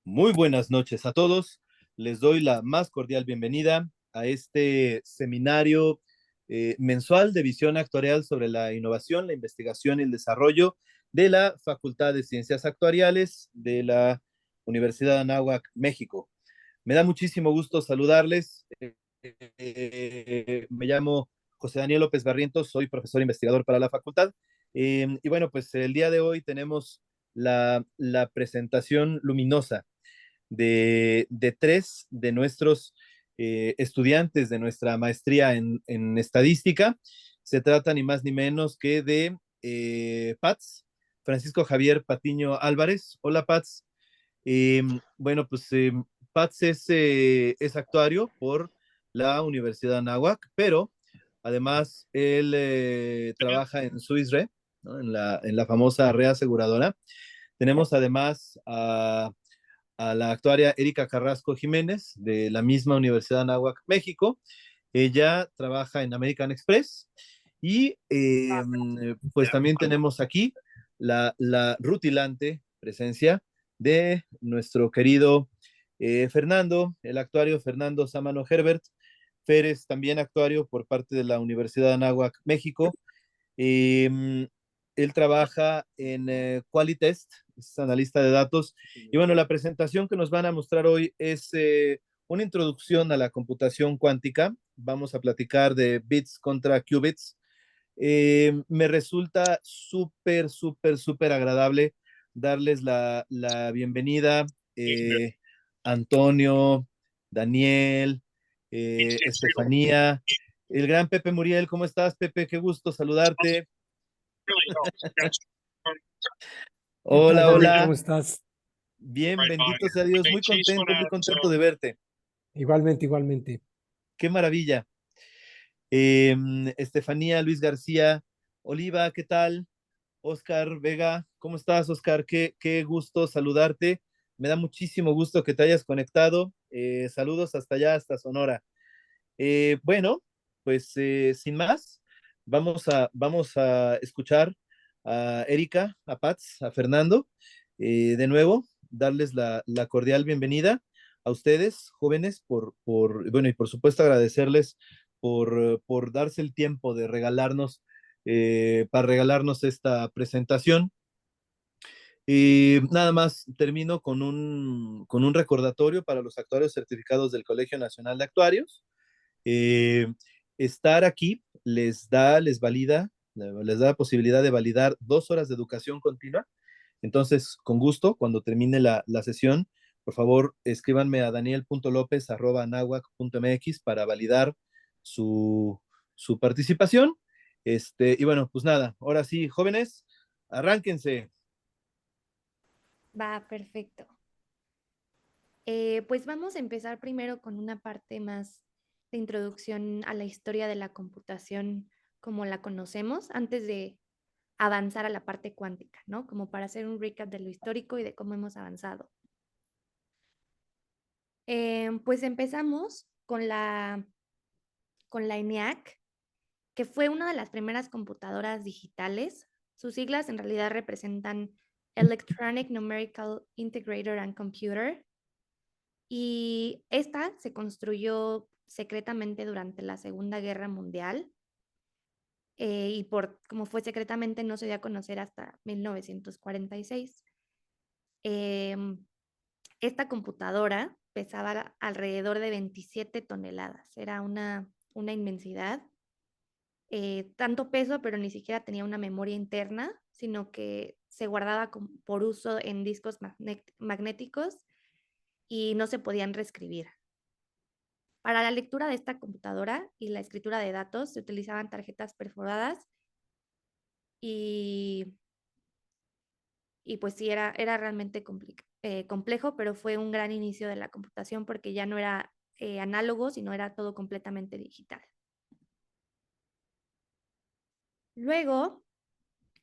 Muy buenas noches a todos. Les doy la más cordial bienvenida a este seminario mensual de visión actuarial sobre la innovación, la investigación y el desarrollo de la Facultad de Ciencias Actuariales de la Universidad de Anáhuac, México. Me da muchísimo gusto saludarles. Me llamo José Daniel López Barrientos, soy profesor investigador para la facultad. Y bueno, pues el día de hoy tenemos la presentación luminosa de tres de nuestros estudiantes de nuestra maestría en estadística. Se trata ni más ni menos que de Pats, Francisco Javier Patiño Álvarez. Hola, Pats. Bueno, pues Pats es actuario por la Universidad de Anáhuac, pero además él trabaja en Swiss Re, ¿no? En la famosa reaseguradora. Tenemos además a la actuaria Erika Carrasco Jiménez, de la misma Universidad de Anáhuac, México. Ella trabaja en American Express y pues también tenemos aquí la rutilante presencia de nuestro querido Fernando, el actuario Fernando Sámano Herbert. Férez, también actuario por parte de la Universidad de Anáhuac, México. Eh, Él trabaja en Qualitest, es analista de datos. Y bueno, la presentación que nos van a mostrar hoy es una introducción a la computación cuántica. Vamos a platicar de bits contra qubits. Me resulta súper, súper, súper agradable darles la bienvenida, Antonio, Daniel, Estefanía, el gran Pepe Muriel. ¿Cómo estás, Pepe? Qué gusto saludarte. ¿Qué tal, Hola, Daniel? ¿Cómo hola. estás? Bien, bendito sea Dios. Muy contento de verte. Igualmente, igualmente. Qué maravilla. Estefanía, Luis García, Oliva, ¿qué tal? Oscar Vega, ¿cómo estás, Oscar? Qué gusto saludarte. Me da muchísimo gusto que te hayas conectado. Saludos hasta allá, hasta Sonora. Bueno, pues sin más, vamos a escuchar a Erika, a Pats, a Fernando. De nuevo, darles la cordial bienvenida a ustedes, jóvenes, bueno, y por supuesto agradecerles por darse el tiempo de para regalarnos esta presentación. Y nada más termino con un recordatorio para los actuarios certificados del Colegio Nacional de Actuarios. Eh, Estar aquí les da la posibilidad de validar 2 horas de educación continua. Entonces, con gusto, cuando termine la sesión, por favor, escríbanme a daniel.lopez@nahuac.mx para validar su, su participación. Y bueno, pues nada, ahora sí, jóvenes, arránquense. Va, perfecto. Pues vamos a empezar primero con una parte más de introducción a la historia de la computación como la conocemos, antes de avanzar a la parte cuántica, ¿no? Como para hacer un recap de lo histórico y de cómo hemos avanzado. Pues empezamos con la ENIAC, que fue una de las primeras computadoras digitales. Sus siglas en realidad representan Electronic Numerical Integrator and Computer. Y esta se construyó secretamente durante la Segunda Guerra Mundial, y como fue secretamente no se dio a conocer hasta 1946. Em, Esta computadora pesaba alrededor de 27 toneladas, era una inmensidad. Tanto peso, pero ni siquiera tenía una memoria interna, sino que se guardaba por uso en discos magnéticos y no se podían reescribir. Para la lectura de esta computadora y la escritura de datos se utilizaban tarjetas perforadas y, y pues sí, era realmente complejo, pero fue un gran inicio de la computación porque ya no era análogo, sino era todo completamente digital. Luego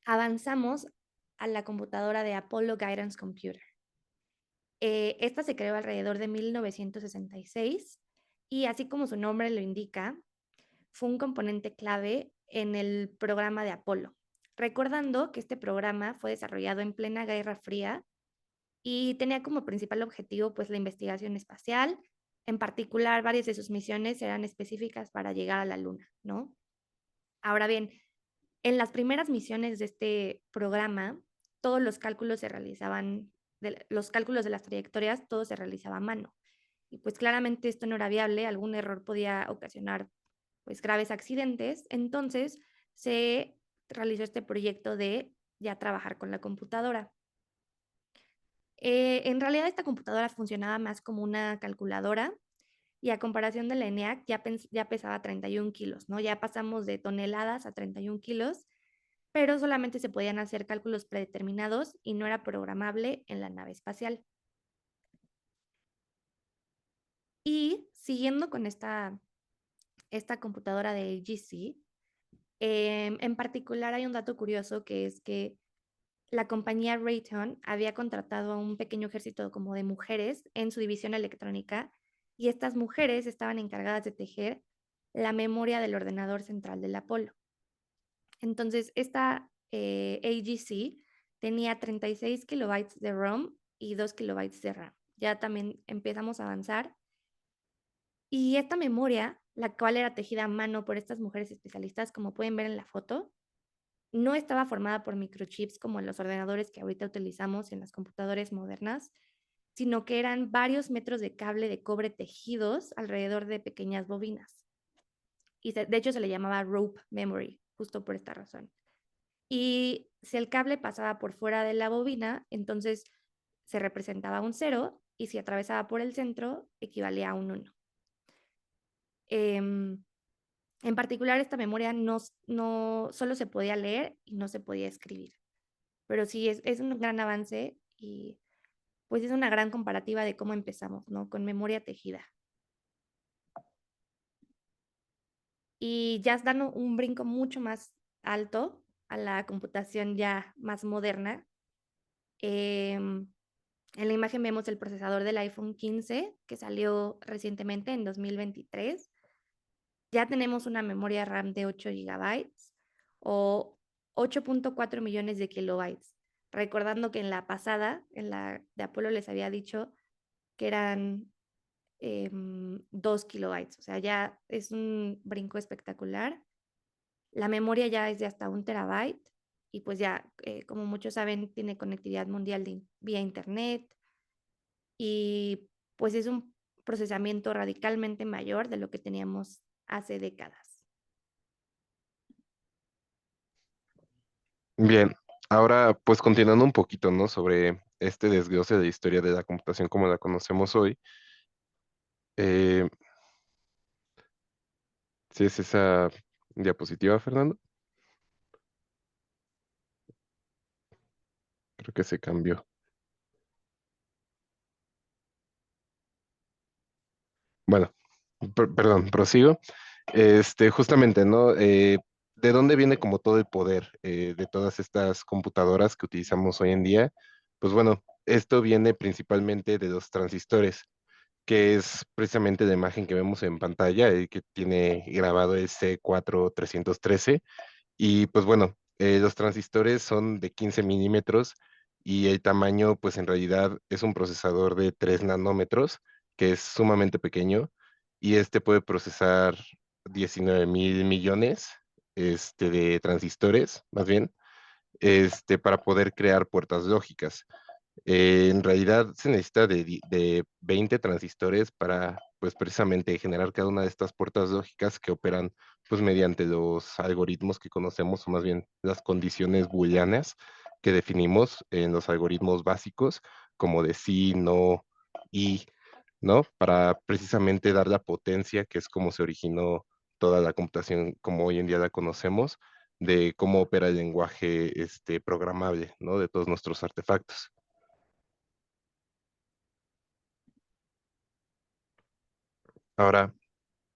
avanzamos a la computadora de Apollo Guidance Computer. Esta se creó alrededor de 1966 y así como su nombre lo indica, fue un componente clave en el programa de Apolo, recordando que este programa fue desarrollado en plena Guerra Fría y tenía como principal objetivo pues la investigación espacial. En particular, varias de sus misiones eran específicas para llegar a la Luna, ¿no? Ahora bien, en las primeras misiones de este programa, todos los cálculos se realizaban, los cálculos de las trayectorias, todo se realizaba a mano. Y pues claramente esto no era viable, algún error podía ocasionar pues graves accidentes. Entonces se realizó este proyecto de ya trabajar con la computadora. En realidad esta computadora funcionaba más como una calculadora y a comparación de la ENIAC ya pesaba 31 kilos, ¿no? Ya pasamos de toneladas a 31 kilos, pero solamente se podían hacer cálculos predeterminados y no era programable en la nave espacial. Y siguiendo con esta computadora de AGC, en particular hay un dato curioso que es que la compañía Raytheon había contratado a un pequeño ejército como de mujeres en su división electrónica y estas mujeres estaban encargadas de tejer la memoria del ordenador central del Apolo. Entonces, esta AGC tenía 36 kilobytes de ROM y 2 kilobytes de RAM. Ya también empezamos a avanzar. Y esta memoria, la cual era tejida a mano por estas mujeres especialistas, como pueden ver en la foto, no estaba formada por microchips como en los ordenadores que ahorita utilizamos en las computadoras modernas, sino que eran varios metros de cable de cobre tejidos alrededor de pequeñas bobinas. Y de hecho se le llamaba rope memory, justo por esta razón. Y si el cable pasaba por fuera de la bobina, entonces se representaba un 0 y si atravesaba por el centro, equivalía a un 1. En particular, esta memoria no solo se podía leer y no se podía escribir. Pero sí, es un gran avance y pues es una gran comparativa de cómo empezamos, ¿no? Con memoria tejida. Y ya dando un brinco mucho más alto a la computación ya más moderna. En la imagen vemos el procesador del iPhone 15 que salió recientemente en 2023. Ya tenemos una memoria RAM de 8 gigabytes o 8.4 millones de kilobytes. Recordando que en la pasada, en la de Apolo, les había dicho que eran 2 kilobytes. O sea, ya es un brinco espectacular. La memoria ya es de hasta 1 terabyte y pues ya, como muchos saben, tiene conectividad mundial vía internet y pues es un procesamiento radicalmente mayor de lo que teníamos hace décadas. Bien, ahora pues continuando un poquito, ¿no? Sobre este desglose de historia de la computación como la conocemos hoy. Eh, ¿Sí es esa diapositiva, Fernando? Creo que se cambió. Bueno, perdón, prosigo. Justamente, ¿no? ¿De dónde viene como todo el poder de todas estas computadoras que utilizamos hoy en día? Pues bueno, esto viene principalmente de los transistores, que es precisamente la imagen que vemos en pantalla, el que tiene grabado el C4313. Y pues bueno, los transistores son de 15 milímetros y el tamaño, pues en realidad es un procesador de 3 nanómetros, que es sumamente pequeño, y este puede procesar 19.000 millones de transistores, más bien, para poder crear puertas lógicas. En realidad se necesita de 20 transistores para, pues precisamente generar cada una de estas puertas lógicas que operan, pues mediante los algoritmos que conocemos, o más bien las condiciones booleanas que definimos en los algoritmos básicos, como de sí, no, y, ¿no? Para precisamente dar la potencia, que es como se originó toda la computación como hoy en día la conocemos, de cómo opera el lenguaje programable, ¿no? De todos nuestros artefactos. Ahora,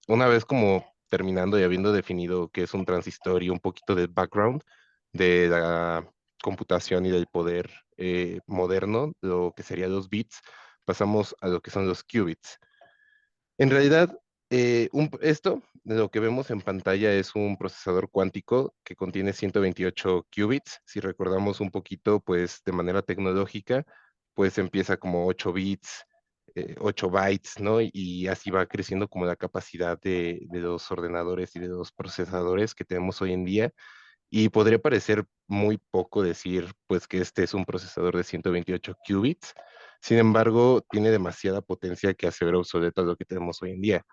una vez como terminando y habiendo definido qué es un transistor y un poquito de background de la computación y del poder moderno, lo que serían los bits, pasamos a lo que son los qubits. En realidad, esto, de lo que vemos en pantalla, es un procesador cuántico que contiene 128 qubits. Si recordamos un poquito, pues de manera tecnológica, pues empieza como 8 bits, 8 bytes, ¿no? Y así va creciendo como la capacidad de los ordenadores y de los procesadores que tenemos hoy en día. Y podría parecer muy poco decir, pues, que este es un procesador de 128 qubits. Sin embargo, tiene demasiada potencia que hace ver obsoleto lo que tenemos hoy en día.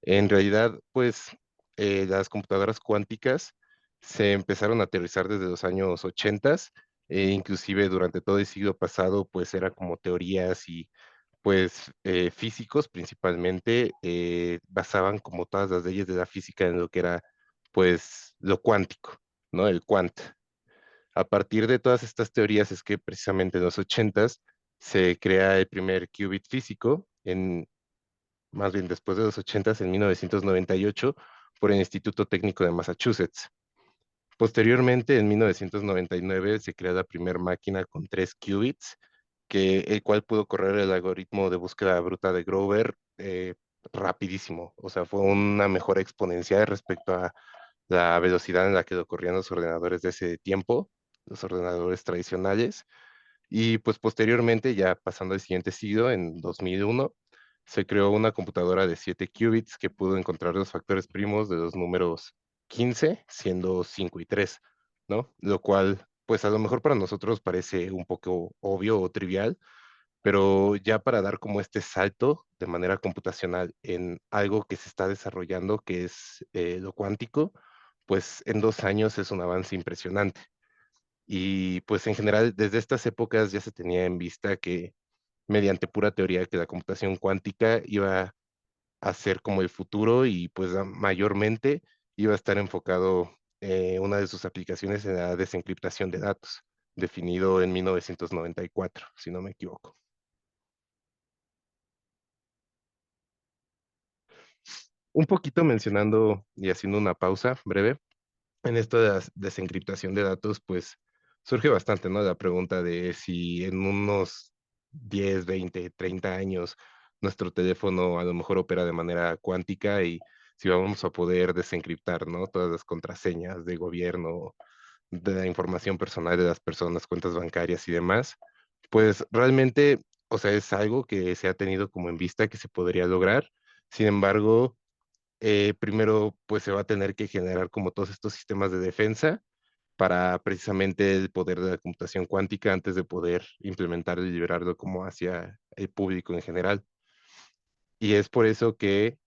En realidad, pues, las computadoras cuánticas se empezaron a aterrizar desde los años 80, inclusive durante todo el siglo pasado, pues, era como teorías y, pues, físicos principalmente, basaban como todas las leyes de la física en lo que era, pues, lo cuántico, ¿no? El quant. A partir de todas estas teorías es que precisamente en los 80 se crea el primer qubit físico, más bien después de los 80, en 1998, por el Instituto Técnico de Massachusetts. Posteriormente, en 1999, se crea la primera máquina con 3 qubits, el cual pudo correr el algoritmo de búsqueda bruta de Grover rapidísimo. O sea, fue una mejora exponencial respecto a la velocidad en la que lo corrían los ordenadores de ese tiempo, los ordenadores tradicionales. Y pues posteriormente, ya pasando al siguiente siglo, en 2001, se creó una computadora de 7 qubits que pudo encontrar los factores primos de los números 15, siendo 5 y 3, ¿no? Lo cual, pues a lo mejor para nosotros parece un poco obvio o trivial, pero ya para dar como este salto de manera computacional en algo que se está desarrollando, que es lo cuántico, pues en 2 años es un avance impresionante. Y pues en general, desde estas épocas ya se tenía en vista que mediante pura teoría que la computación cuántica iba a ser como el futuro y pues mayormente iba a estar enfocado una de sus aplicaciones en la desencriptación de datos, definido en 1994, si no me equivoco. Un poquito mencionando y haciendo una pausa breve, en esto de la desencriptación de datos, pues surge bastante, ¿no? La pregunta de si en unos 10, 20, 30 años nuestro teléfono a lo mejor opera de manera cuántica y si vamos a poder desencriptar, ¿no? Todas las contraseñas de gobierno, de la información personal de las personas, cuentas bancarias y demás. Pues realmente, o sea, es algo que se ha tenido como en vista que se podría lograr. Sin embargo, primero pues se va a tener que generar como todos estos sistemas de defensa para precisamente el poder de la computación cuántica antes de poder implementarlo y liberarlo como hacia el público en general. Y es por eso que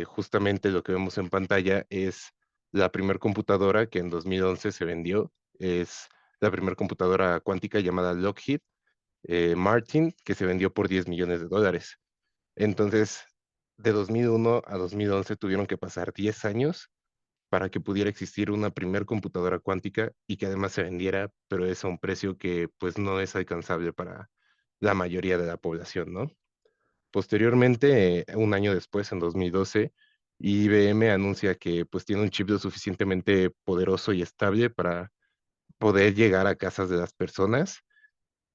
justamente lo que vemos en pantalla es la primera computadora que en 2011 se vendió. Es la primera computadora cuántica llamada Lockheed Martin, que se vendió por $10 millones. Entonces, de 2001 a 2011 tuvieron que pasar 10 años para que pudiera existir una primer computadora cuántica y que además se vendiera, pero es a un precio que pues no es alcanzable para la mayoría de la población, ¿no? Posteriormente, un año después, en 2012, IBM anuncia que pues tiene un chip lo suficientemente poderoso y estable para poder llegar a casas de las personas,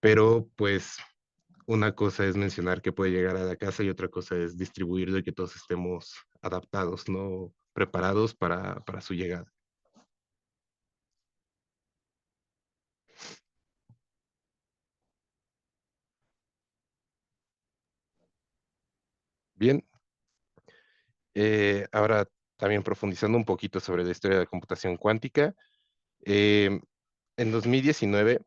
pero pues una cosa es mencionar que puede llegar a la casa y otra cosa es distribuirlo y que todos estemos adaptados, ¿no? Preparados para su llegada. Bien, ahora también profundizando un poquito sobre la historia de la computación cuántica. em, en 2019,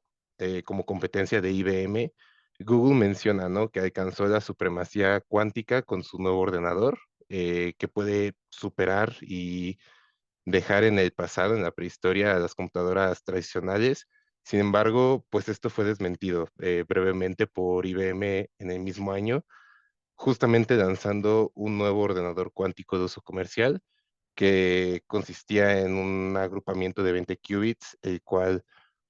como competencia de IBM, Google menciona, ¿no? Que alcanzó la supremacía cuántica con su nuevo ordenador, que puede superar y dejar en el pasado, en la prehistoria, a las computadoras tradicionales. Sin embargo, pues esto fue desmentido brevemente por IBM en el mismo año, justamente lanzando un nuevo ordenador cuántico de uso comercial que consistía en un agrupamiento de 20 qubits, el cual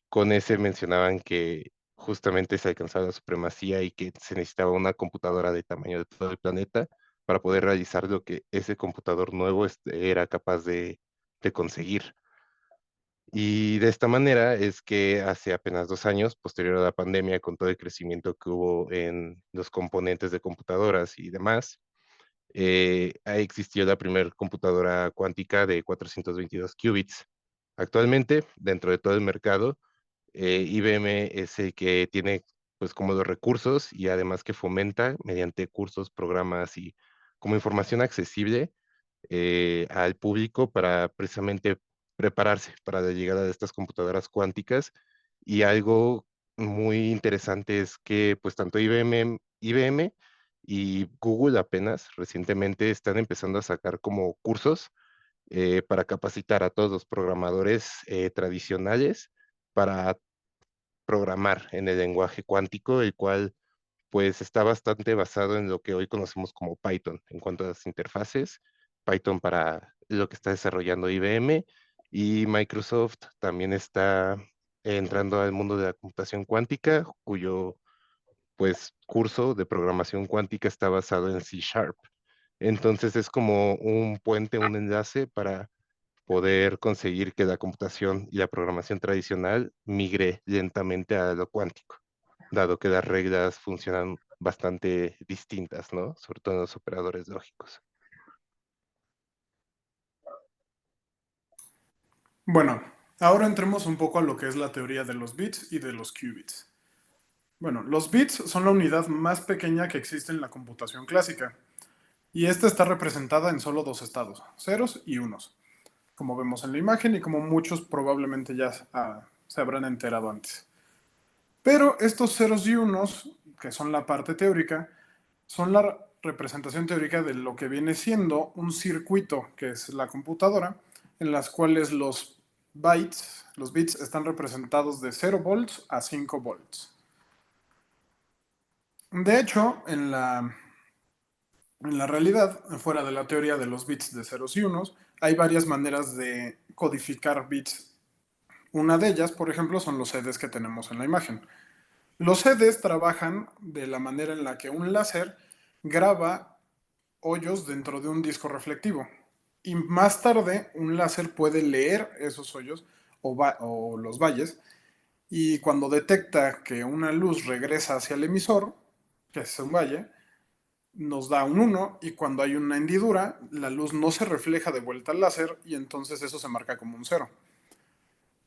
con ese mencionaban que justamente se alcanzaba la supremacía y que se necesitaba una computadora de tamaño de todo el planeta para poder realizar lo que ese computador nuevo era capaz de conseguir. Y de esta manera es que hace apenas 2 años, posterior a la pandemia, con todo el crecimiento que hubo en los componentes de computadoras y demás, ha existido la primera computadora cuántica de 422 qubits. Actualmente, dentro de todo el mercado, IBM es el que tiene pues como los recursos y además que fomenta mediante cursos, programas y como información accesible al público para precisamente prepararse para la llegada de estas computadoras cuánticas. Y algo muy interesante es que pues tanto IBM y Google apenas recientemente están empezando a sacar como cursos para capacitar a todos los programadores tradicionales para programar en el lenguaje cuántico, el cual pues está bastante basado en lo que hoy conocemos como Python en cuanto a las interfaces, Python para lo que está desarrollando IBM y Microsoft también está entrando al mundo de la computación cuántica, cuyo pues curso de programación cuántica está basado en C Sharp. Entonces es como un puente, un enlace para poder conseguir que la computación y la programación tradicional migre lentamente a lo cuántico, dado que las reglas funcionan bastante distintas, ¿no? Sobre todo en los operadores lógicos. Bueno, ahora entremos un poco a lo que es la teoría de los bits y de los qubits. Bueno, los bits son la unidad más pequeña que existe en la computación clásica, y esta está representada en solo dos estados, ceros y unos, como vemos en la imagen y como muchos probablemente ya se habrán enterado antes. Pero estos ceros y unos, que son la parte teórica, son la representación teórica de lo que viene siendo un circuito, que es la computadora, en las cuales los bits, están representados de 0 volts a 5 volts. De hecho, en la realidad, fuera de la teoría de los bits de ceros y unos, hay varias maneras de codificar bits. Una de ellas, por ejemplo, son los LEDs que tenemos en la imagen. Los LEDs trabajan de la manera en la que un láser graba hoyos dentro de un disco reflectivo. Y más tarde, un láser puede leer esos hoyos o los valles, y cuando detecta que una luz regresa hacia el emisor, que es un valle, nos da un 1, y cuando hay una hendidura, la luz no se refleja de vuelta al láser y entonces eso se marca como un 0.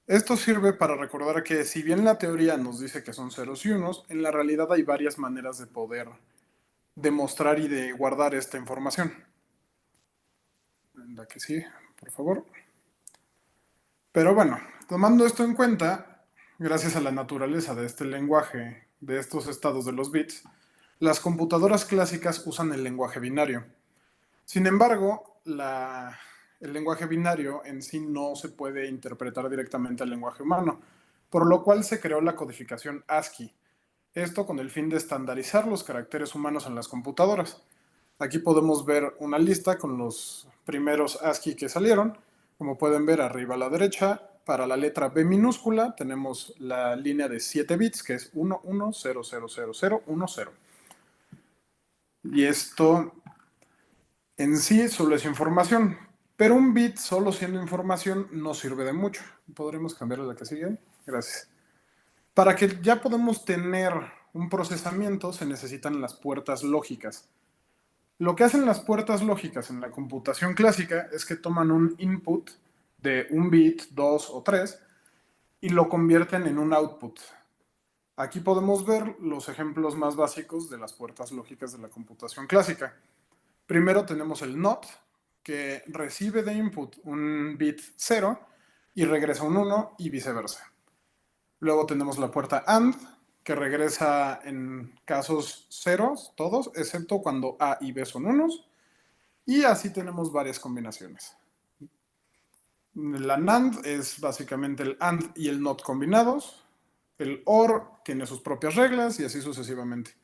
Esto sirve para recordar que si bien la teoría nos dice que son ceros y unos, en la realidad hay varias maneras de poder demostrar y de guardar esta información. La que sigue, por favor. Pero bueno, tomando esto en cuenta, gracias a la naturaleza de este lenguaje, de estos estados de los bits, las computadoras clásicas usan el lenguaje binario. Sin embargo, el lenguaje binario en sí no se puede interpretar directamente al lenguaje humano, por lo cual se creó la codificación ASCII. Esto con el fin de estandarizar los caracteres humanos en las computadoras. Aquí podemos ver una lista con los primeros ASCII que salieron. Como pueden ver arriba a la derecha, para la letra B minúscula tenemos la línea de 7 bits, que es 11000010. Y esto en sí solo es información, pero un bit solo siendo información no sirve de mucho. ¿Podremos cambiar a la que sigue? Gracias. Para que ya podamos tener un procesamiento se necesitan las puertas lógicas. Lo que hacen las puertas lógicas en la computación clásica es que toman un input de un bit, 2 o 3 y lo convierten en un output. Aquí podemos ver los ejemplos más básicos de las puertas lógicas de la computación clásica. Primero tenemos el NOT, que recibe de input un bit 0 y regresa un 1 y viceversa. Luego tenemos la puerta AND, que regresa en casos ceros, todos, excepto cuando A y B son unos. Y así tenemos varias combinaciones. La NAND es básicamente el AND y el NOT combinados. El OR tiene sus propias reglas y así sucesivamente.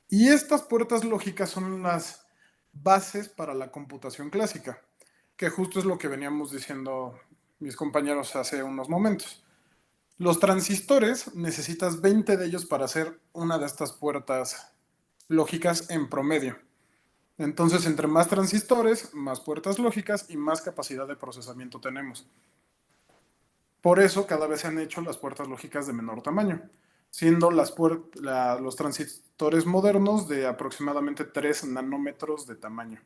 Y estas puertas lógicas son las bases para la computación clásica, que justo es lo que veníamos diciendo mis compañeros hace unos momentos. Los transistores, necesitas 20 de ellos para hacer una de estas puertas lógicas en promedio. Entonces, entre más transistores, más puertas lógicas y más capacidad de procesamiento tenemos. Por eso, cada vez se han hecho las puertas lógicas de menor tamaño, siendo los transistores modernos de aproximadamente 3 nanómetros de tamaño.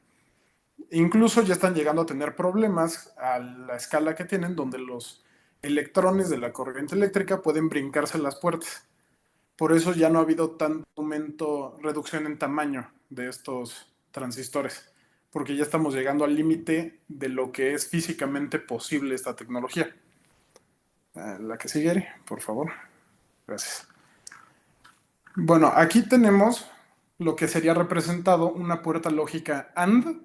Incluso ya están llegando a tener problemas a la escala que tienen, donde los electrones de la corriente eléctrica pueden brincarse las puertas. Por eso ya no ha habido tanto reducción en tamaño de estos transistores, porque ya estamos llegando al límite de lo que es físicamente posible esta tecnología. La que sigue, por favor. Gracias. Bueno, aquí tenemos lo que sería representado una puerta lógica AND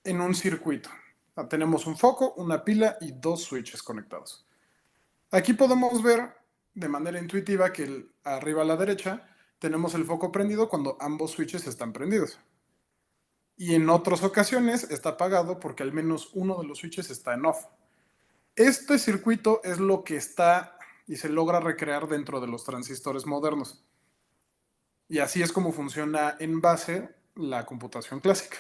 en un circuito. Tenemos un foco, una pila y dos switches conectados. Aquí podemos ver de manera intuitiva que arriba a la derecha tenemos el foco prendido cuando ambos switches están prendidos. Y en otras ocasiones está apagado porque al menos uno de los switches está en off. Este circuito es lo que está y se logra recrear dentro de los transistores modernos. Y así es como funciona en base la computación clásica.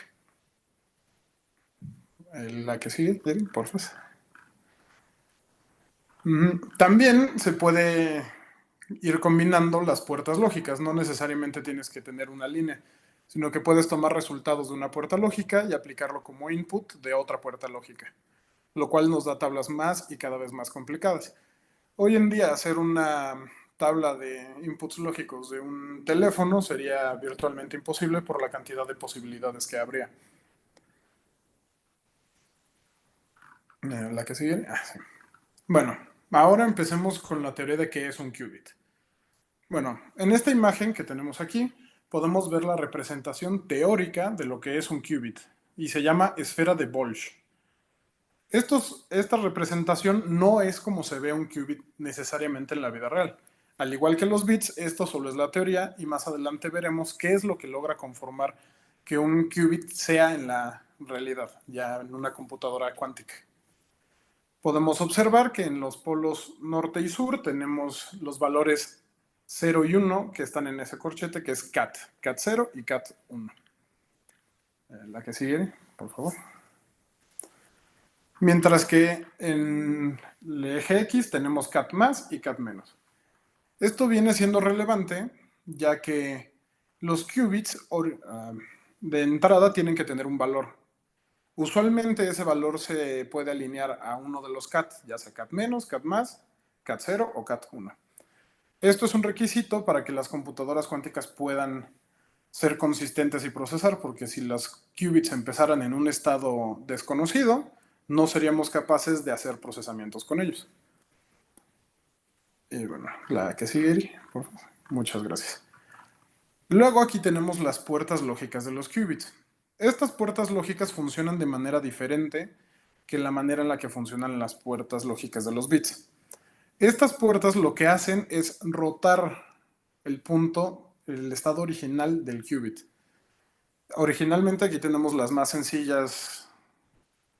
La que sigue, por favor. También se puede ir combinando las puertas lógicas. No necesariamente tienes que tener una línea, sino que puedes tomar resultados de una puerta lógica y aplicarlo como input de otra puerta lógica, lo cual nos da tablas más y cada vez más complicadas. Hoy en día hacer una tabla de inputs lógicos de un teléfono sería virtualmente imposible por la cantidad de posibilidades que habría. La que sigue. Sí. Bueno, ahora empecemos con la teoría de qué es un qubit. Bueno, en esta imagen que tenemos aquí podemos ver la representación teórica de lo que es un qubit y se llama esfera de Boltzmann. Esta representación no es como se ve un qubit necesariamente en la vida real. Al igual que los bits, esto solo es la teoría y más adelante veremos qué es lo que logra conformar que un qubit sea en la realidad, ya en una computadora cuántica. Podemos observar que en los polos norte y sur tenemos los valores 0 y 1 que están en ese corchete que es CAT 0 y CAT 1. La que sigue, por favor. Mientras que en el eje X tenemos CAT más y CAT menos. Esto viene siendo relevante ya que los qubits de entrada tienen que tener un valor. Usualmente ese valor se puede alinear a uno de los CAT, ya sea CAT menos, CAT más, CAT 0 o CAT 1. Esto es un requisito para que las computadoras cuánticas puedan ser consistentes y procesar, porque si las qubits empezaran en un estado desconocido, no seríamos capaces de hacer procesamientos con ellos. Y bueno, la que sigue, por favor. Muchas gracias. Luego aquí tenemos las puertas lógicas de los qubits. Estas puertas lógicas funcionan de manera diferente que la manera en la que funcionan las puertas lógicas de los bits. Estas puertas lo que hacen es rotar el punto, el estado original del qubit. Originalmente aquí tenemos las más sencillas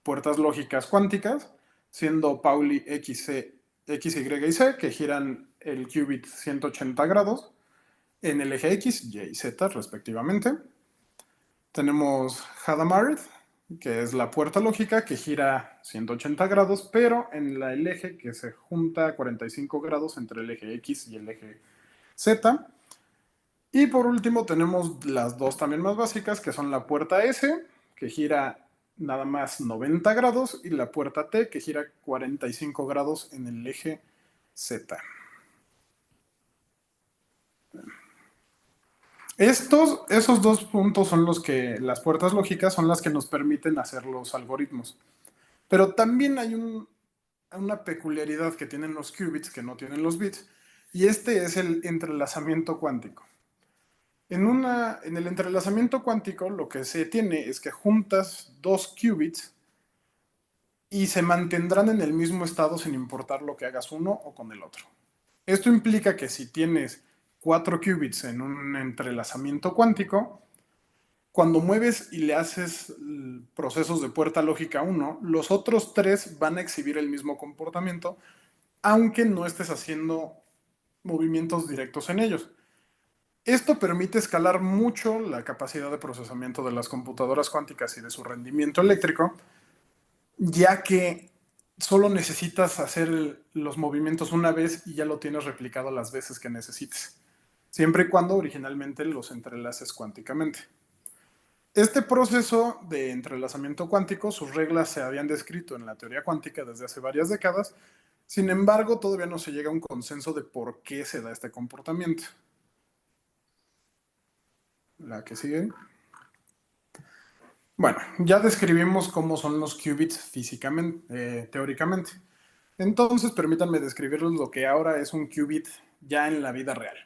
puertas lógicas cuánticas, siendo Pauli X, Y y Z, que giran el qubit 180 grados en el eje X, Y y Z respectivamente. Tenemos Hadamard, que es la puerta lógica que gira 180 grados, pero en el eje que se junta 45 grados entre el eje X y el eje Z. Y por último tenemos las dos también más básicas, que son la puerta S, que gira nada más 90 grados, y la puerta T, que gira 45 grados en el eje Z. Esos dos puntos son los que, las puertas lógicas son las que nos permiten hacer los algoritmos. Pero también hay una peculiaridad que tienen los qubits que no tienen los bits, y este es el entrelazamiento cuántico. En el entrelazamiento cuántico lo que se tiene es que juntas dos qubits y se mantendrán en el mismo estado sin importar lo que hagas uno o con el otro. Esto implica que si tienes 4 qubits en un entrelazamiento cuántico, cuando mueves y le haces procesos de puerta lógica 1, los otros 3 van a exhibir el mismo comportamiento, aunque no estés haciendo movimientos directos en ellos. Esto permite escalar mucho la capacidad de procesamiento de las computadoras cuánticas y de su rendimiento eléctrico, ya que solo necesitas hacer los movimientos una vez y ya lo tienes replicado las veces que necesites, siempre y cuando originalmente los entrelaces cuánticamente. Este proceso de entrelazamiento cuántico, sus reglas se habían descrito en la teoría cuántica desde hace varias décadas, sin embargo, todavía no se llega a un consenso de por qué se da este comportamiento. La que sigue. Bueno, ya describimos cómo son los qubits físicamente, teóricamente. Entonces, permítanme describirles lo que ahora es un qubit ya en la vida real.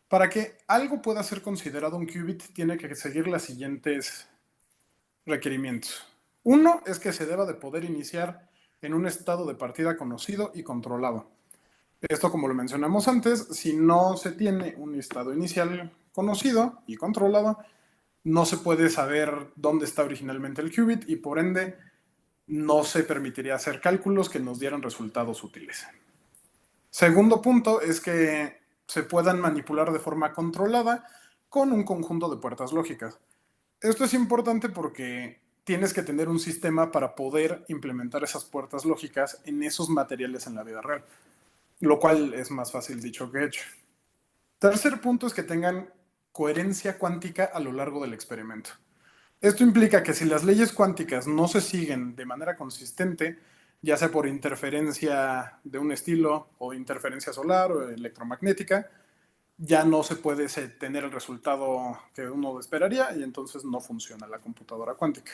Para que algo pueda ser considerado un qubit, tiene que seguir los siguientes requerimientos. Uno es que se deba de poder iniciar en un estado de partida conocido y controlado. Esto, como lo mencionamos antes, si no se tiene un estado inicial conocido y controlado, no se puede saber dónde está originalmente el qubit y por ende no se permitiría hacer cálculos que nos dieran resultados útiles. Segundo punto es que se puedan manipular de forma controlada con un conjunto de puertas lógicas. Esto es importante porque tienes que tener un sistema para poder implementar esas puertas lógicas en esos materiales en la vida real, lo cual es más fácil dicho que hecho. Tercer punto es que tengan coherencia cuántica a lo largo del experimento. Esto implica que si las leyes cuánticas no se siguen de manera consistente, ya sea por interferencia de un estilo o interferencia solar o electromagnética, ya no se puede tener el resultado que uno esperaría y entonces no funciona la computadora cuántica.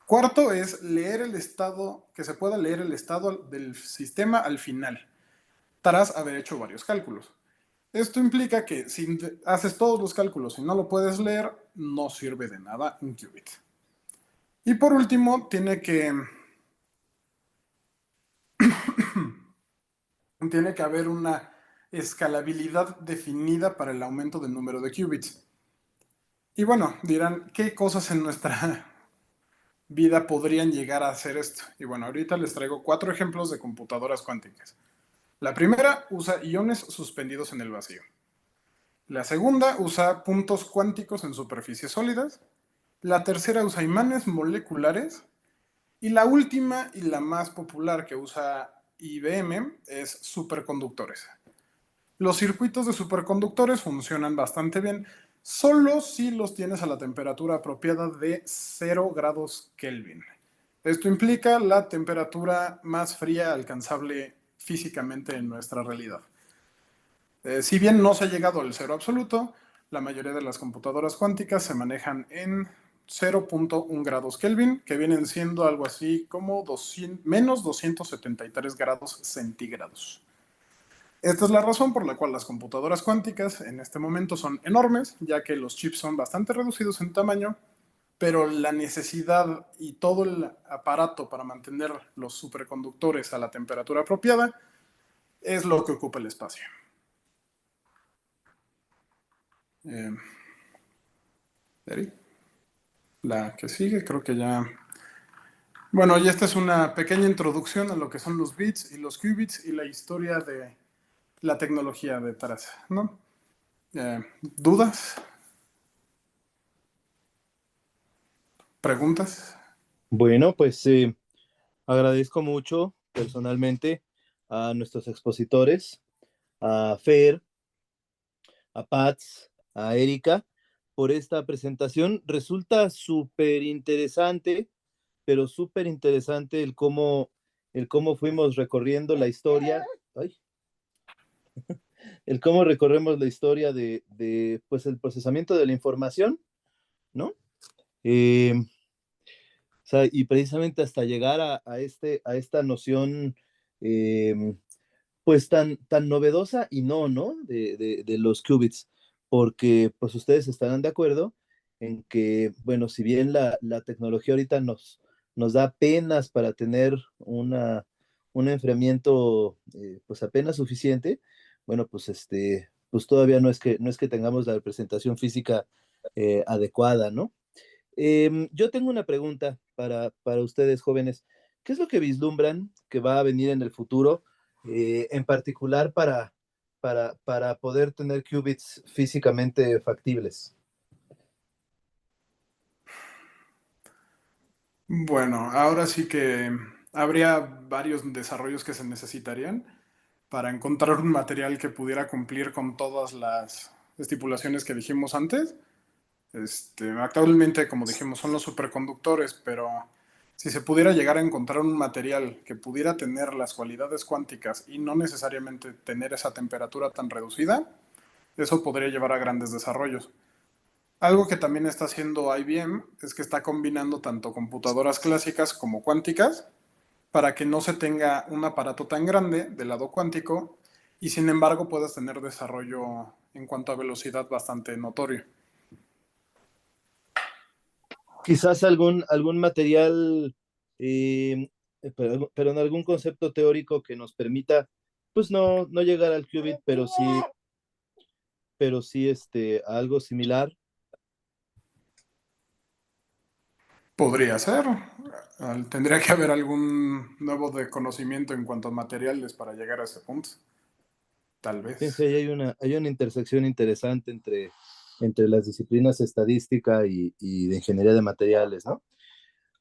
Cuarto es leer el estado, que se pueda leer el estado del sistema al final, tras haber hecho varios cálculos. Esto implica que si haces todos los cálculos y no lo puedes leer, no sirve de nada un qubit. Y por último, tiene que haber una escalabilidad definida para el aumento del número de qubits. Y bueno, dirán, ¿qué cosas en nuestra vida podrían llegar a hacer esto? Y bueno, ahorita les traigo 4 ejemplos de computadoras cuánticas. La primera usa iones suspendidos en el vacío. La segunda usa puntos cuánticos en superficies sólidas. La tercera usa imanes moleculares. Y la última y la más popular que usa IBM es superconductores. Los circuitos de superconductores funcionan bastante bien, solo si los tienes a la temperatura apropiada de 0 grados Kelvin. Esto implica la temperatura más fría alcanzable físicamente en nuestra realidad. Si bien no se ha llegado al cero absoluto, la mayoría de las computadoras cuánticas se manejan en 0.1 grados Kelvin, que vienen siendo algo así como menos 273 grados centígrados. Esta es la razón por la cual las computadoras cuánticas en este momento son enormes, ya que los chips son bastante reducidos en tamaño, pero la necesidad y todo el aparato para mantener los superconductores a la temperatura apropiada es lo que ocupa el espacio. La que sigue, creo que ya... Bueno, y esta es una pequeña introducción a lo que son los bits y los qubits y la historia de la tecnología detrás, ¿no? ¿Dudas? ¿Preguntas? Bueno, pues agradezco mucho personalmente a nuestros expositores, a Fer, a Pats, a Erika, por esta presentación. Resulta súper interesante, pero súper interesante el cómo fuimos recorriendo la historia. Ay, el cómo recorremos la historia pues, el procesamiento de la información, ¿no? O sea, y precisamente hasta llegar a esta noción, pues tan novedosa y ¿no? De los qubits, porque pues ustedes estarán de acuerdo en que, bueno, si bien la tecnología ahorita nos da apenas para tener un enfriamiento pues apenas suficiente, bueno, pues todavía no es que tengamos la representación física adecuada, ¿no? Yo tengo una pregunta para ustedes, jóvenes. ¿Qué es lo que vislumbran que va a venir en el futuro, en particular para poder tener qubits físicamente factibles? Bueno, ahora sí que habría varios desarrollos que se necesitarían para encontrar un material que pudiera cumplir con todas las estipulaciones que dijimos antes. Actualmente, como dijimos, son los superconductores, pero si se pudiera llegar a encontrar un material que pudiera tener las cualidades cuánticas y no necesariamente tener esa temperatura tan reducida, eso podría llevar a grandes desarrollos. Algo que también está haciendo IBM es que está combinando tanto computadoras clásicas como cuánticas para que no se tenga un aparato tan grande del lado cuántico y sin embargo puedas tener desarrollo en cuanto a velocidad bastante notorio. Quizás algún material, eh, pero en algún concepto teórico que nos permita, pues no llegar al qubit, pero sí a algo similar. Podría ser. Tendría que haber algún nuevo de conocimiento en cuanto a materiales para llegar a ese punto. Tal Fíjense, vez. ahí hay una intersección interesante entre las disciplinas estadística y de ingeniería de materiales, ¿no?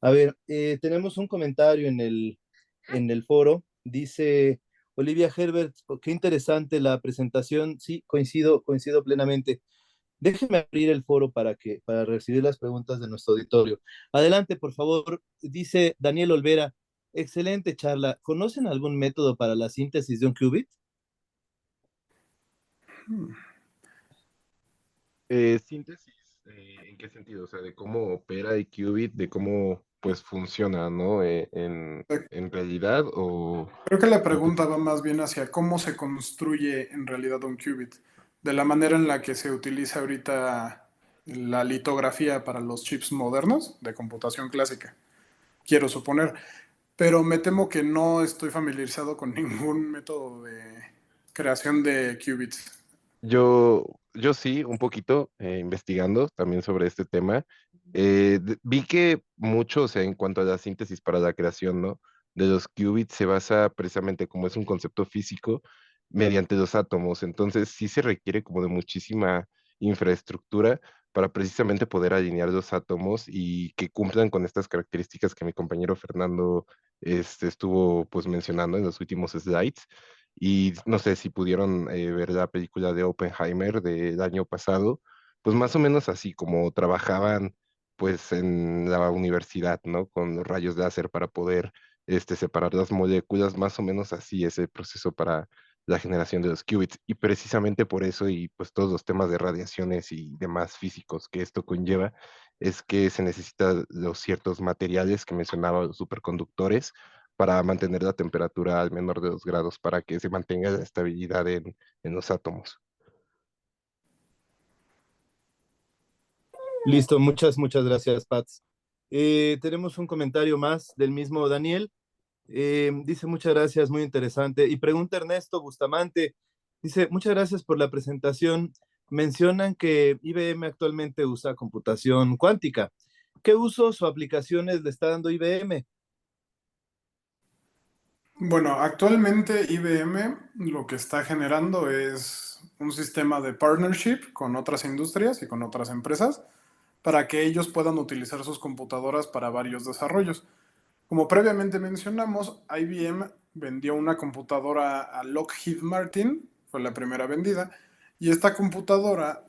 A ver, tenemos un comentario en el foro. Dice Olivia Herbert, "Oh, qué interesante la presentación. Sí, coincido plenamente. Déjeme abrir el foro para recibir las preguntas de nuestro auditorio. Adelante, por favor. Dice Daniel Olvera, excelente charla. ¿Conocen algún método para la síntesis de un qubit? Síntesis, ¿en qué sentido? O sea, de cómo opera el qubit, de cómo pues funciona, ¿no? En realidad o Creo que la en qué pregunta va sentido. más bien hacia cómo se construye en realidad un qubit, de la manera en la que se utiliza ahorita la litografía para los chips modernos de computación clásica, quiero suponer, pero me temo que no estoy familiarizado con ningún método de creación de qubits. Yo sí, un poquito investigando también sobre este tema. Vi que mucho, o sea, en cuanto a la síntesis para la creación, ¿no? De los qubits se basa precisamente como es un concepto físico mediante los átomos. Entonces sí se requiere como de muchísima infraestructura para precisamente poder alinear los átomos y que cumplan con estas características que mi compañero Fernando estuvo pues mencionando en los últimos slides. Y no sé si pudieron ver la película de Oppenheimer del año pasado, pues más o menos así como trabajaban pues en la universidad, ¿no? Con los rayos láser para poder separar las moléculas, más o menos así es el proceso para la generación de los qubits. Y precisamente por eso y pues todos los temas de radiaciones y demás físicos que esto conlleva, es que se necesitan los ciertos materiales que mencionaba, los superconductores, para mantener la temperatura al menor de 2 grados, para que se mantenga la estabilidad en los átomos. Listo, muchas gracias, Pats. Tenemos un comentario más del mismo Daniel. Dice, muchas gracias, muy interesante. Y pregunta Ernesto Bustamante, dice, muchas gracias por la presentación. Mencionan que IBM actualmente usa computación cuántica. ¿Qué usos o aplicaciones le está dando IBM? Bueno, actualmente IBM lo que está generando es un sistema de partnership con otras industrias y con otras empresas para que ellos puedan utilizar sus computadoras para varios desarrollos. Como previamente mencionamos, IBM vendió una computadora a Lockheed Martin, fue la primera vendida, y esta computadora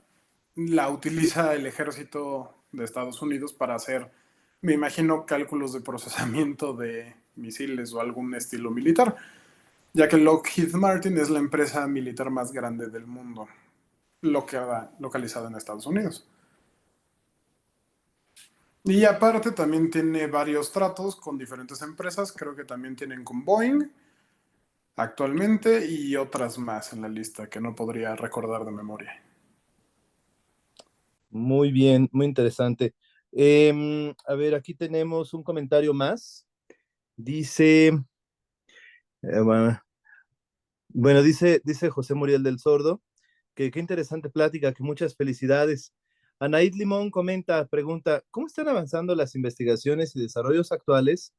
la utiliza el ejército de Estados Unidos para hacer, me imagino, cálculos de procesamiento de misiles o algún estilo militar, ya que Lockheed Martin es la empresa militar más grande del mundo, localizada en Estados Unidos. Y aparte también tiene varios tratos con diferentes empresas, creo que también tienen con Boeing actualmente y otras más en la lista que no podría recordar de memoria. Muy bien, muy interesante. A ver, aquí tenemos un comentario más. Dice, bueno, dice José Muriel del Sordo, que qué interesante plática, que muchas felicidades. Anaid Limón comenta, pregunta, ¿cómo están avanzando las investigaciones y desarrollos actuales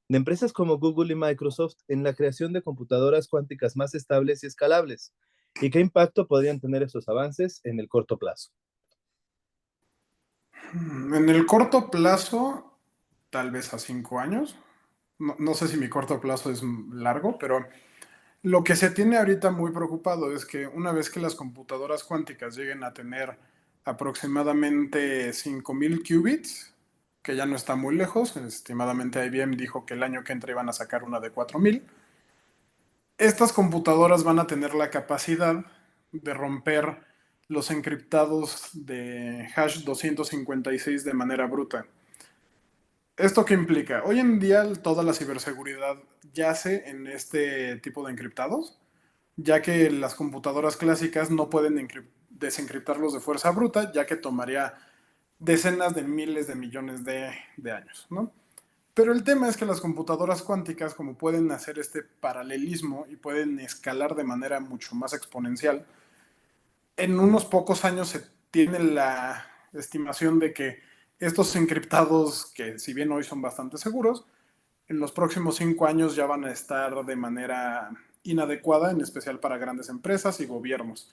de empresas como Google y Microsoft en la creación de computadoras cuánticas más estables y escalables? ¿Y qué impacto podrían tener estos avances en el corto plazo? En el corto plazo, tal vez a 5 años. No sé si mi corto plazo es largo, pero lo que se tiene ahorita muy preocupado es que una vez que las computadoras cuánticas lleguen a tener aproximadamente 5000 qubits, que ya no está muy lejos, estimadamente IBM dijo que el año que entra iban a sacar una de 4000, estas computadoras van a tener la capacidad de romper los encriptados de hash 256 de manera bruta. ¿Esto qué implica? Hoy en día toda la ciberseguridad yace en este tipo de encriptados, ya que las computadoras clásicas no pueden desencriptarlos de fuerza bruta, ya que tomaría decenas de miles de millones de años, ¿no? Pero el tema es que las computadoras cuánticas, como pueden hacer este paralelismo y pueden escalar de manera mucho más exponencial, en unos pocos años se tiene la estimación de que estos encriptados, que si bien hoy son bastante seguros, en los próximos 5 años ya van a estar de manera inadecuada, en especial para grandes empresas y gobiernos.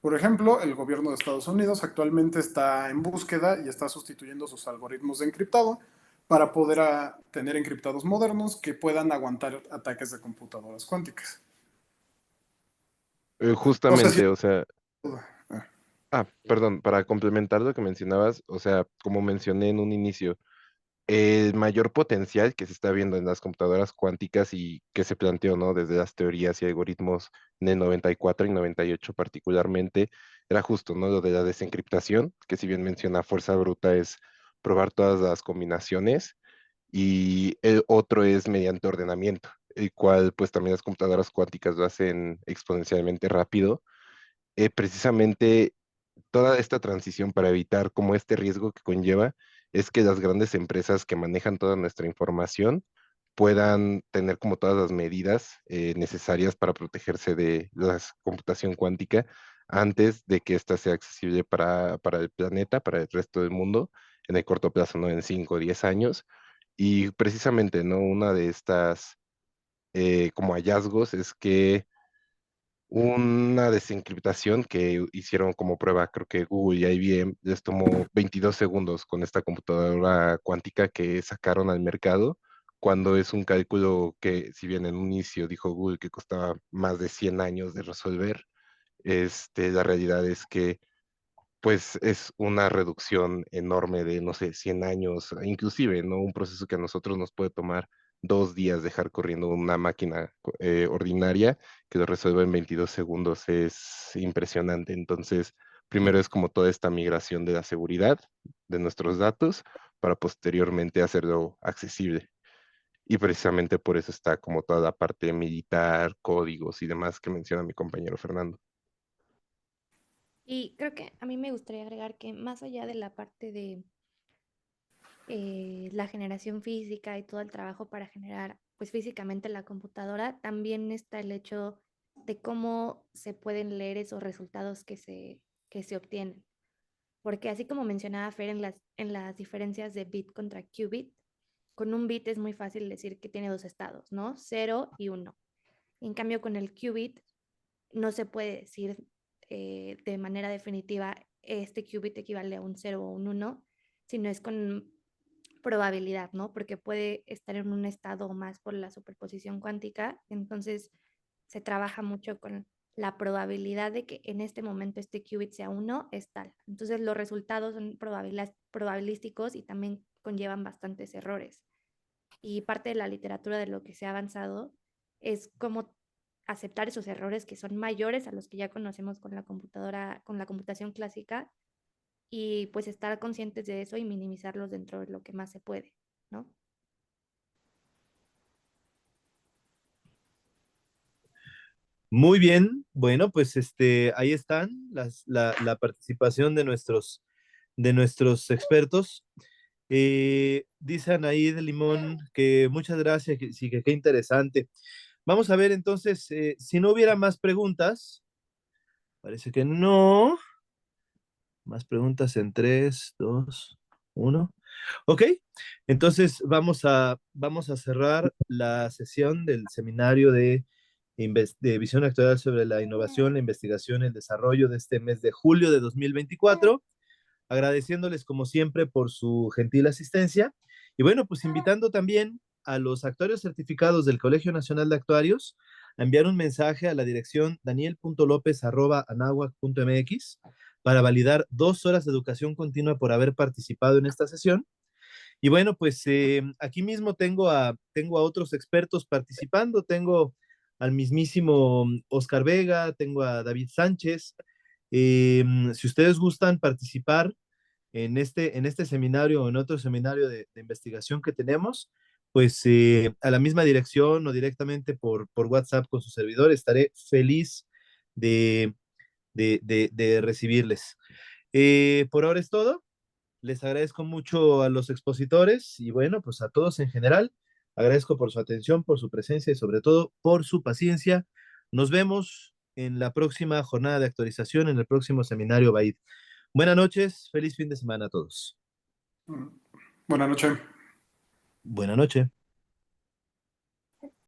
Por ejemplo, el gobierno de Estados Unidos actualmente está en búsqueda y está sustituyendo sus algoritmos de encriptado para poder tener encriptados modernos que puedan aguantar ataques de computadoras cuánticas. No sé si... Justamente, o sea, perdón, para complementar lo que mencionabas, o sea, como mencioné en un inicio, el mayor potencial que se está viendo en las computadoras cuánticas y que se planteó, ¿no? Desde las teorías y algoritmos en el 94 y 98 particularmente, era justo, ¿no? Lo de la desencriptación, que si bien menciona fuerza bruta es probar todas las combinaciones, y el otro es mediante ordenamiento, el cual pues también las computadoras cuánticas lo hacen exponencialmente rápido. Precisamente toda esta transición para evitar como este riesgo que conlleva es que las grandes empresas que manejan toda nuestra información puedan tener como todas las medidas necesarias para protegerse de la computación cuántica antes de que ésta sea accesible para el planeta, para el resto del mundo, en el corto plazo, ¿no? En 5 o 10 años. Y precisamente, ¿no? Una de estas como hallazgos es que una desencriptación que hicieron como prueba, creo que Google y IBM les tomó 22 segundos con esta computadora cuántica que sacaron al mercado, cuando es un cálculo que, si bien en un inicio dijo Google que costaba más de 100 años de resolver, la realidad es que pues es una reducción enorme de, no sé, 100 años, inclusive, ¿no? Un proceso que a nosotros nos puede tomar 2 días dejar corriendo una máquina ordinaria, que lo resuelva en 22 segundos, es impresionante. Entonces, primero es como toda esta migración de la seguridad de nuestros datos para posteriormente hacerlo accesible. Y precisamente por eso está como toda la parte militar, códigos y demás que menciona mi compañero Fernando. Y creo que a mí me gustaría agregar que más allá de la parte de la generación física y todo el trabajo para generar pues físicamente la computadora, también está el hecho de cómo se pueden leer esos resultados que se obtienen. Porque así como mencionaba Fer en las diferencias de bit contra qubit, con un bit es muy fácil decir que tiene dos estados, ¿no? 0 y 1. En cambio, con el qubit no se puede decir de manera definitiva este qubit equivale a un 0 o un 1, sino es con probabilidad, ¿no? Porque puede estar en un estado más por la superposición cuántica, entonces se trabaja mucho con la probabilidad de que en este momento este qubit sea 1 es tal. Entonces los resultados son probabilísticos y también conllevan bastantes errores. Y parte de la literatura de lo que se ha avanzado es cómo aceptar esos errores que son mayores a los que ya conocemos con la computadora, con la computación clásica, y pues estar conscientes de eso y minimizarlos dentro de lo que más se puede, ¿no? Muy bien, bueno, pues ahí están la participación de nuestros expertos. Dicen ahí de Limón que muchas gracias, que sí, que qué interesante. Vamos a ver entonces, si no hubiera más preguntas, parece que no. Más preguntas en 3, 2, 1. Ok, entonces vamos a cerrar la sesión del seminario de visión actual sobre la innovación, la investigación y el desarrollo de este mes de julio de 2024, agradeciéndoles como siempre por su gentil asistencia y bueno, pues invitando también a los actuarios certificados del Colegio Nacional de Actuarios a enviar un mensaje a la dirección daniel.lopez@anahuac.mx para validar 2 horas de educación continua por haber participado en esta sesión. Y bueno, pues aquí mismo tengo a otros expertos participando, tengo al mismísimo Oscar Vega, tengo a David Sánchez, Si ustedes gustan participar en este seminario o en otro seminario de investigación que tenemos, pues a la misma dirección o directamente por WhatsApp con su servidor, estaré feliz de, de recibirles. Por ahora es todo. Les agradezco mucho a los expositores y bueno, pues a todos en general. Agradezco por su atención, por su presencia y sobre todo por su paciencia. Nos vemos en la próxima jornada de actualización, en el próximo seminario BAID. Buenas noches, feliz fin de semana a todos. Buenas noches. Buenas noches.